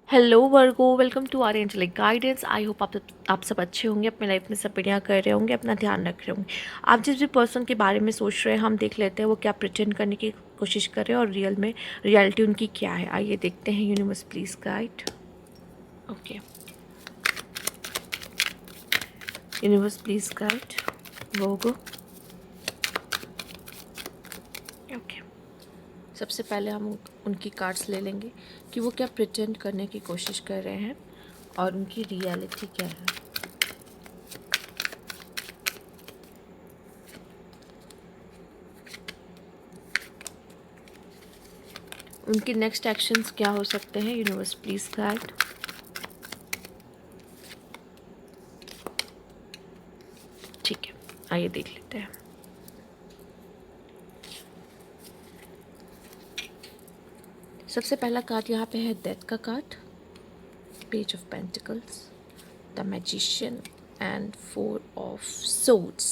Hello Virgos, welcome to our angelic guidance. I hope आप सब अच्छे होंगे, अपने लाइफ में सब बढ़िया कर रहे होंगे, अपना ध्यान रख रहे होंगे। आप जिस भी पर्सन के बारे में सोच रहे हैं, हम देख लेते हैं वो क्या प्रिटेंड करने की कोशिश कर रहे हैं और रियल में रियलिटी उनकी क्या है। आइए देखते हैं। Universe please guide. Okay, universe please guide Virgo. Okay, सबसे पहले हम उनकी कार्ड्स ले लेंगे कि वो क्या प्रिटेंड करने की कोशिश कर रहे हैं और उनकी रियलिटी क्या है। उनके नेक्स्ट एक्शंस क्या हो सकते हैं। Universe please guide. ठीक है, आइए देख लेते हैं। सबसे पहला कार्ड यहाँ पे है डेथ का card, page of pentacles, the magician and 4 of swords.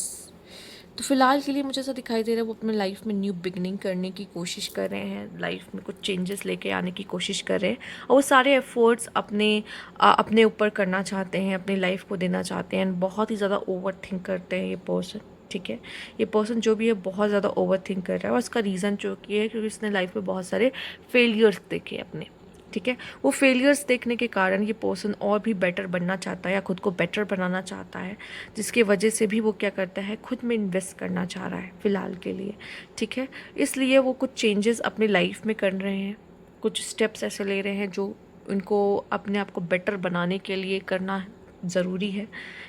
तो फिलहाल के लिए मुझे ऐसा दिखाई दे रहा है वो अपने लाइफ में न्यू बिगनिंग करने की कोशिश कर रहे हैं, लाइफ में कुछ चेंजेस लेके आने की कोशिश कर रहे हैं और वो सारे एफर्ट्स अपने ऊपर करना चाहते हैं, अपनी लाइफ को देना चाहते हैं। बहुत ही ज़्यादा ओवर थिंक करते हैं ये पर्सन। ठीक है, ये पर्सन जो भी है बहुत ज़्यादा ओवर थिंक कर रहा है और उसका रीज़न जो कि है क्योंकि उसने लाइफ में बहुत सारे फेलियर्स देखे अपने। ठीक है, वो फेलियर्स देखने के कारण ये पर्सन और भी बेटर बनना चाहता है या खुद को बेटर बनाना चाहता है, जिसकी वजह से भी वो क्या करता है, खुद में इन्वेस्ट करना चाह रहा है फ़िलहाल के लिए। ठीक है, इसलिए वो कुछ चेंजेस अपनी लाइफ में कर रहे हैं, कुछ स्टेप्स ऐसे ले रहे हैं जो उनको अपने आप को बेटर बनाने के लिए करना ज़रूरी है।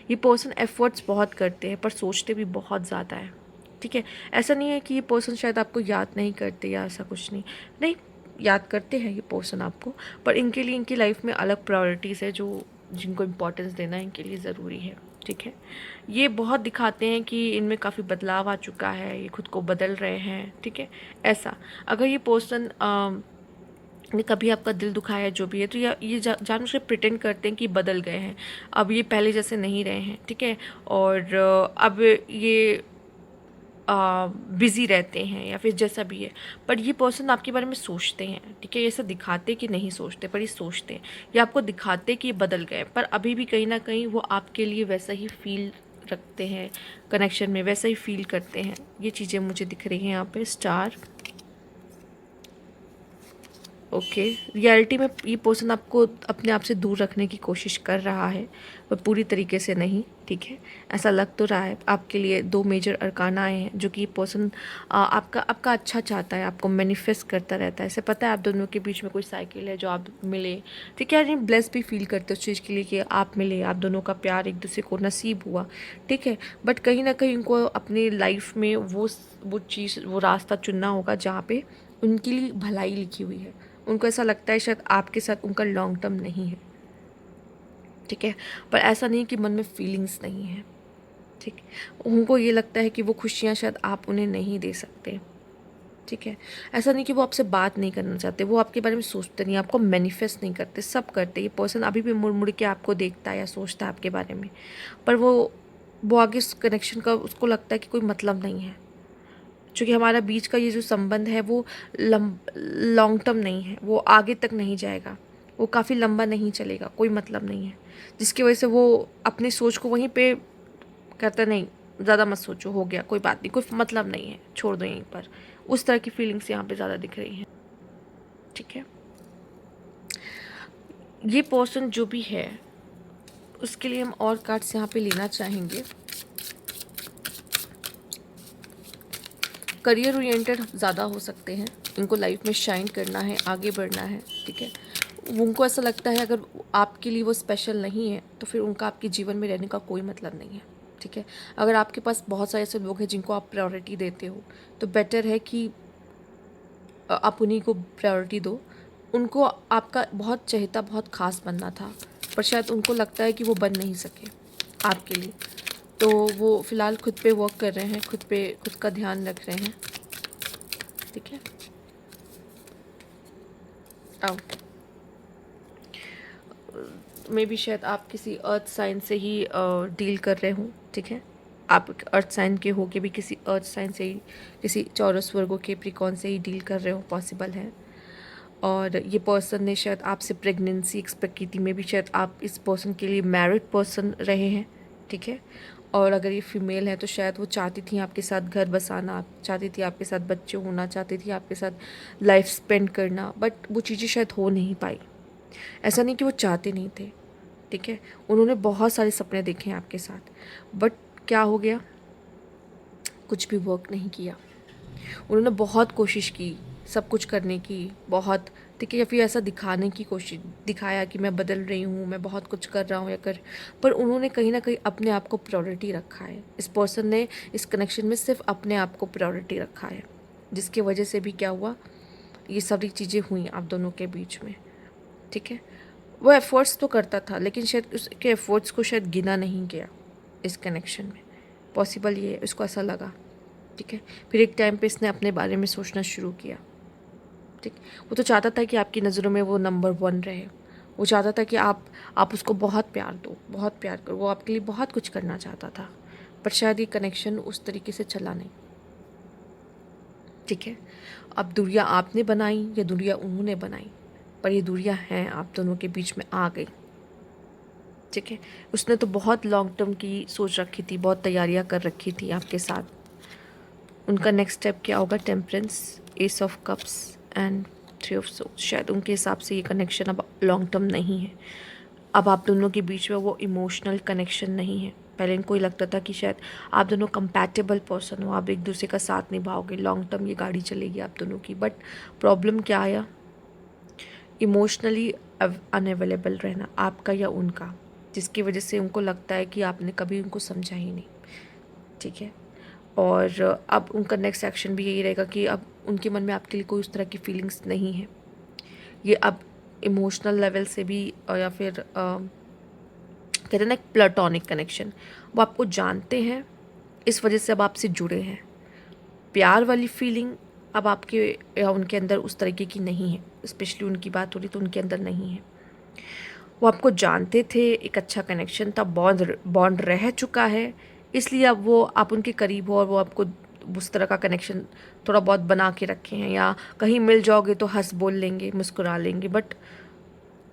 ये पर्सन एफर्ट्स बहुत करते हैं पर सोचते भी बहुत ज़्यादा है। ठीक है, ऐसा नहीं है कि ये पर्सन शायद आपको याद नहीं करते या ऐसा कुछ नहीं, नहीं याद करते हैं ये पर्सन आपको, पर इनके लिए इनकी लाइफ में अलग प्रायोरिटीज़ है जो जिनको इम्पोर्टेंस देना इनके लिए ज़रूरी है। ठीक है, ये बहुत दिखाते हैं कि इनमें काफ़ी बदलाव आ चुका है, ये खुद को बदल रहे हैं। ठीक है, ऐसा अगर ये पर्सन ने कभी आपका दिल दुखाया है जो भी है, तो ये जानबूझ के प्रिटेंड करते हैं कि बदल गए हैं, अब ये पहले जैसे नहीं रहे हैं। ठीक है, और अब ये बिज़ी रहते हैं या फिर जैसा भी है, पर ये पर्सन आपके बारे में सोचते हैं। ठीक है, ये ऐसा दिखाते कि नहीं सोचते पर ये सोचते हैं, ये आपको दिखाते कि ये बदल गए पर अभी भी कहीं ना कहीं वो आपके लिए वैसा ही फील रखते हैं, कनेक्शन में वैसा ही फील करते हैं। ये चीज़ें मुझे दिख रही हैं यहाँ पे। स्टार। ओके, रियलिटी में ये पर्सन आपको अपने आप से दूर रखने की कोशिश कर रहा है पर पूरी तरीके से नहीं। ठीक है, ऐसा लग तो रहा है। आपके लिए 2 मेजर अरकाना आए हैं जो कि ये पर्सन आपका आपका अच्छा चाहता है, आपको मैनिफेस्ट करता रहता है। ऐसे पता है आप दोनों के बीच में कोई साइकिल है जो आप मिले। ठीक है, यानी ब्लेस भी फील करते उस चीज़ के लिए कि आप मिले, आप दोनों का प्यार एक दूसरे को नसीब हुआ। ठीक है, बट कहीं ना कहीं उनको अपनी लाइफ में वो चीज़, वो रास्ता चुनना होगा जहाँ पे उनके लिए भलाई लिखी हुई है। उनको ऐसा लगता है शायद आपके साथ उनका लॉन्ग टर्म नहीं है। ठीक है, पर ऐसा नहीं कि मन में फीलिंग्स नहीं है। ठीक है, उनको ये लगता है कि वो खुशियाँ शायद आप उन्हें नहीं दे सकते। ठीक है, ऐसा नहीं कि वो आपसे बात नहीं करना चाहते, वो आपके बारे में सोचते नहीं, आपको मैनिफेस्ट नहीं करते, सब करते। ये पर्सन अभी भी मुड़ मुड़ के आपको देखता है या सोचता है आपके बारे में, पर वो आगे उस कनेक्शन का उसको लगता है कि कोई मतलब नहीं है। क्योंकि हमारा बीच का ये जो संबंध है वो लॉन्ग टर्म नहीं है, वो आगे तक नहीं जाएगा, वो काफ़ी लंबा नहीं चलेगा, कोई मतलब नहीं है, जिसकी वजह से वो अपनी सोच को वहीं पे कहता नहीं, ज़्यादा मत सोचो, हो गया, कोई बात नहीं, कोई मतलब नहीं है, छोड़ दो यहीं पर। उस तरह की फीलिंग्स यहाँ पे ज़्यादा दिख रही हैं। ठीक है, ये पर्सन जो भी है उसके लिए हम और कार्ड्स यहाँ पे लेना चाहेंगे। करियर ओरिएंटेड ज़्यादा हो सकते हैं, इनको लाइफ में शाइन करना है, आगे बढ़ना है। ठीक है, उनको ऐसा लगता है अगर आपके लिए वो स्पेशल नहीं है तो फिर उनका आपके जीवन में रहने का कोई मतलब नहीं है। ठीक है, अगर आपके पास बहुत सारे ऐसे लोग हैं जिनको आप प्रायोरिटी देते हो तो बेटर है कि आप उन्हीं को प्रायोरिटी दो। उनको आपका बहुत चहेता, बहुत ख़ास बनना था, पर शायद उनको लगता है कि वो बन नहीं सके आपके लिए, तो वो फ़िलहाल खुद पे वर्क कर रहे हैं, खुद का ध्यान रख रहे हैं। ठीक है, आओ। मे बी शायद आप किसी अर्थ साइन से ही डील कर रहे हों। ठीक है, आप अर्थ साइन के हो के भी किसी अर्थ साइन से ही, किसी चौरस वर्गो, केप्रिकॉन से ही डील कर रहे हो, पॉसिबल है। और ये पर्सन ने शायद आपसे प्रेगनेंसी एक्सपेक्ट की थी, मे बी शायद आप इस पर्सन के लिए मैरिड पर्सन रहे हैं, ठीक है। और अगर ये फीमेल है तो शायद वो चाहती थी आपके साथ घर बसाना, आप चाहती थी आपके साथ बच्चे होना, चाहती थी आपके साथ लाइफ स्पेंड करना, बट वो चीज़ें शायद हो नहीं पाई। ऐसा नहीं कि वो चाहते नहीं थे, ठीक है। उन्होंने बहुत सारे सपने देखे हैं आपके साथ, बट क्या हो गया, कुछ भी वर्क नहीं किया। उन्होंने बहुत कोशिश की सब कुछ करने की, बहुत, ठीक है, या फिर ऐसा दिखाने की कोशिश, दिखाया कि मैं बदल रही हूँ, मैं बहुत कुछ कर रहा हूँ या कर, पर उन्होंने कहीं ना कहीं अपने आप को प्रायोरिटी रखा है। इस पर्सन ने इस कनेक्शन में सिर्फ अपने आप को प्रायोरिटी रखा है, जिसकी वजह से भी क्या हुआ, ये सारी चीज़ें हुई आप दोनों के बीच में, ठीक है। वो एफ़र्ट्स तो करता था, लेकिन शायद उसके एफ़र्ट्स को शायद गिना नहीं गया इस कनेक्शन में, पॉसिबल ये है, उसको ऐसा लगा, ठीक है। फिर एक टाइम पे इसने अपने बारे में सोचना शुरू किया, ठीक। वो तो चाहता था कि आपकी नज़रों में वो नंबर 1 रहे, वो चाहता था कि आप उसको बहुत प्यार दो, बहुत प्यार करो, वो आपके लिए बहुत कुछ करना चाहता था, पर शायद ये कनेक्शन उस तरीके से चला नहीं, ठीक है। अब दूरियाँ आपने बनाई या दूरियाँ उन्होंने बनाई, पर ये दूरियाँ हैं आप दोनों के बीच में आ गई, ठीक है। उसने तो बहुत लॉन्ग टर्म की सोच रखी थी, बहुत तैयारियां कर रखी थी आपके साथ। उनका नेक्स्ट स्टेप क्या होगा, temperance, S of cups and 3 of swords. शायद उनके हिसाब से ये कनेक्शन अब लॉन्ग टर्म नहीं है, अब आप दोनों के बीच में वो इमोशनल कनेक्शन नहीं है। पहले इनको ही लगता था कि शायद आप दोनों कंपैटिबल पर्सन हो, आप एक दूसरे का साथ निभाओगे, लॉन्ग टर्म ये गाड़ी चलेगी आप दोनों की, बट प्रॉब्लम क्या आया, इमोशनली अनअवेलेबल रहना आपका या उनका, जिसकी वजह से उनको लगता है कि आपने कभी उनको समझा ही नहीं, ठीक है। और अब उनका नेक्स्ट एक्शन भी यही रहेगा कि अब उनके मन में आपके लिए कोई उस तरह की फीलिंग्स नहीं है। ये अब इमोशनल लेवल से भी या फिर कहते हैं ना एक प्लेटोनिक कनेक्शन, वो आपको जानते हैं, इस वजह से अब आपसे जुड़े हैं। प्यार वाली फीलिंग अब आपके या उनके अंदर उस तरीके की नहीं है, स्पेशली उनकी बात हो रही तो उनके अंदर नहीं है। वो आपको जानते थे, एक अच्छा कनेक्शन था, बॉन्ड बॉन्ड रह चुका है, इसलिए अब वो आप उनके करीब हो और वो आपको उस तरह का कनेक्शन थोड़ा बहुत बना के रखे हैं, या कहीं मिल जाओगे तो हंस बोल लेंगे, मुस्कुरा लेंगे, बट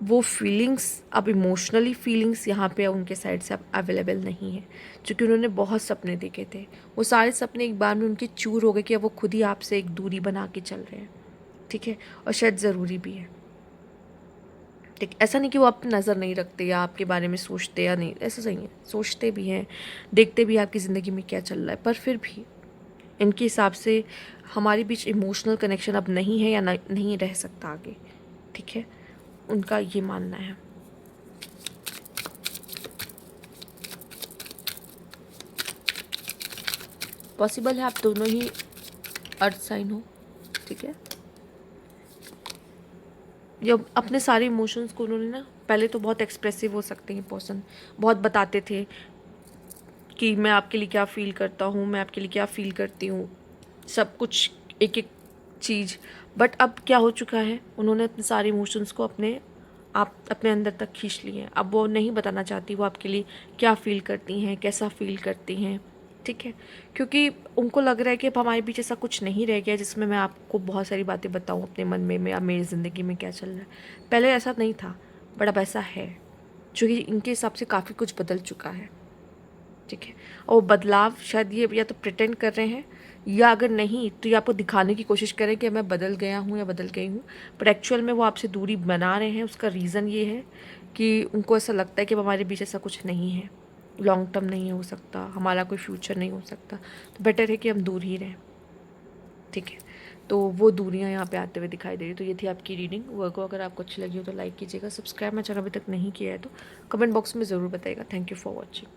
वो फीलिंग्स अब इमोशनली फीलिंग्स यहाँ पे उनके साइड से अब अवेलेबल नहीं है, क्योंकि उन्होंने बहुत सपने देखे थे, वो सारे सपने एक बार में उनके चूर हो गए कि अब वो खुद ही आपसे एक दूरी बना के चल रहे हैं, ठीक है। और शायद ज़रूरी भी है, ठीक। ऐसा नहीं कि वो आप नज़र नहीं रखते या आपके बारे में सोचते या नहीं, ऐसा सही है, सोचते भी हैं, देखते भी हैं आपकी ज़िंदगी में क्या चल रहा है, पर फिर भी इनके हिसाब से हमारे बीच इमोशनल कनेक्शन अब नहीं है या नहीं रह सकता आगे, ठीक है, उनका ये मानना है। पॉसिबल है आप दोनों ही अर्थ साइन हो, ठीक है। जब अपने सारे इमोशंस को उन्होंने ना, पहले तो बहुत एक्सप्रेसिव हो सकते हैं पर्सन, बहुत बताते थे कि मैं आपके लिए क्या फ़ील करता हूँ, मैं आपके लिए क्या फ़ील करती हूँ, सब कुछ एक एक चीज़, बट अब क्या हो चुका है, उन्होंने अपने सारे इमोशंस को अपने अंदर तक खींच लिए हैं। अब वो नहीं बताना चाहती वो आपके लिए क्या फ़ील करती हैं, कैसा फ़ील करती हैं, ठीक है, क्योंकि उनको लग रहा है कि अब हमारे बीच ऐसा कुछ नहीं रह गया जिसमें मैं आपको बहुत सारी बातें बताऊँ अपने मन में या मेरी ज़िंदगी में क्या चल रहा है। पहले ऐसा नहीं था, बट अब ऐसा है, क्योंकि इनके हिसाब से काफ़ी कुछ बदल चुका है, ठीक है। और बदलाव शायद ये या तो प्रिटेंड कर रहे हैं, या अगर नहीं तो ये आपको दिखाने की कोशिश करें कि मैं बदल गया हूँ या बदल गई हूँ, पर एक्चुअल में वो आपसे दूरी बना रहे हैं। उसका रीज़न ये है कि उनको ऐसा लगता है कि हमारे बीच ऐसा कुछ नहीं है, लॉन्ग टर्म नहीं हो सकता, हमारा कोई फ्यूचर नहीं हो सकता, तो बेटर है कि हम दूर ही रहें, ठीक है। तो वो दूरियां यहाँ पे आते हुए दिखाई दे रही। तो ये थी आपकी रीडिंग। वर्क अगर आपको अच्छी लगी हो तो लाइक कीजिएगा, सब्सक्राइब मैं चैनल अभी तक नहीं किया है तो कमेंट बॉक्स में ज़रूर बताइएगा। Thank you for watching.